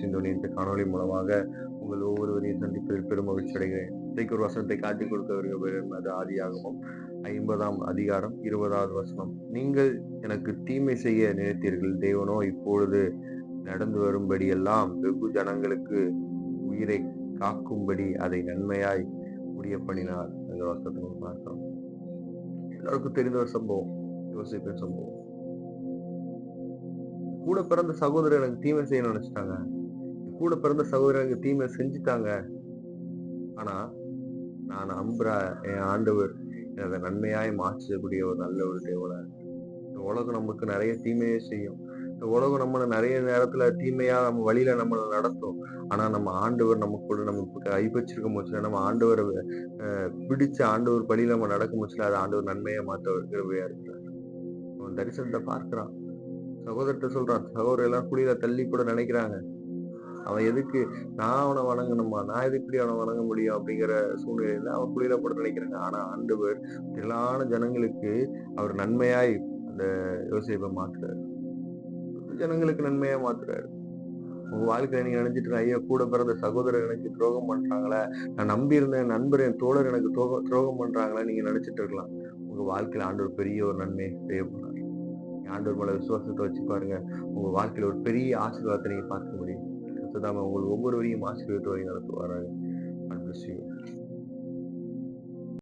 சிந்தோனி இந்த காணொளி மூலமாக உங்கள் ஒவ்வொருவரையும் சந்திப்பதில் பெரும் மகிழ்ச்சி அடைகிறேன். இன்றைக்கு ஒரு வசனத்தை காட்டிக் கொடுக்க விரும்புகிறேன். அது ஆதியாகமம் 50ஆம் அதிகாரம் 20வது வசனம். நீங்கள் எனக்கு தீமை செய்ய நினைத்தீர்கள், தேவனோ இப்பொழுது நடந்து வரும்படி எல்லாம் வெகு ஜனங்களுக்கு உயிரை காக்கும்படி அதை நன்மையாய் முடிய பண்ணினார். அந்த வசனத்தை பார்க்கிறோம். எல்லாருக்கும் தெரிந்த ஒரு சம்பவம், யோசிப்பின் சம்பவம். கூட பிறந்த சகோதரர் எனக்கு தீமை செய்யணும்னு நினைச்சிட்டாங்க. கூட பிறந்த சகோதரர் எனக்கு தீமை செஞ்சுட்டாங்க. ஆனா நான் நம்புற என் ஆண்டவர் அதை நன்மையாய் மாற்றக்கூடிய ஒரு நல்ல ஒரு தேவனா. இந்த உலகம் நமக்கு நிறைய தீமையே செய்யும். இந்த உலகம் நம்மளை நிறைய நேரத்துல தீமையா நம்ம வழியில நம்மளை நடத்தும். ஆனா நம்ம ஆண்டவர் நமக்கு நமக்கு கைப்பற்றிருக்க முச்சுல, நம்ம ஆண்டவரை பிடிச்ச ஆண்டவர் பழியில நம்ம நடக்க முச்சுல, அதை ஆண்டவர் நன்மையா மாத்த கிருபையா இருக்கிறார். அவன் தரிசனத்தை பார்க்கிறான். சகோதரத்தை சொல்றான். சகோதரர் எல்லாம் குழியில தள்ளி கூட நினைக்கிறாங்க. அவன் எதுக்கு நான் அவனை வணங்கணுமா, நான் எதுக்கு அவனை வணங்க முடியும் அப்படிங்கிற சூழ்நிலையில அவன் குழியில போட நினைக்கிறாங்க. ஆனா ஆண்டவர் திரளான ஜனங்களுக்கு அவர் நன்மையாய் அந்த யோசேப்பை மாத்துறாரு. ஜனங்களுக்கு நன்மையா மாத்துறாரு. உங்க வாழ்க்கையில நீங்க நினைச்சிட்டு இருக்க, ஐயோ கூட பிறந்த சகோதரர் எனக்கு துரோகம் பண்றாங்களே, நான் நம்பி இருந்த என் நண்பர் என் தோழர் எனக்கு துரோகம் பண்றாங்களே நீங்க நினைச்சிட்டு இருக்கலாம். உங்க வாழ்க்கையில ஆண்டவர் பெரிய ஒரு நன்மையை செய்ய போறார். ஆண்டவர் மேல விசுவாசத்தை வச்சு பாருங்க. உங்க வாழ்க்கையில ஒரு பெரிய ஆசீர்வாதத்தை நீங்க பார்க்க முடியும். உங்கள் ஒவ்வொருவரையும் ஆசீர்வாதத்தை வழி நடத்துவாராக.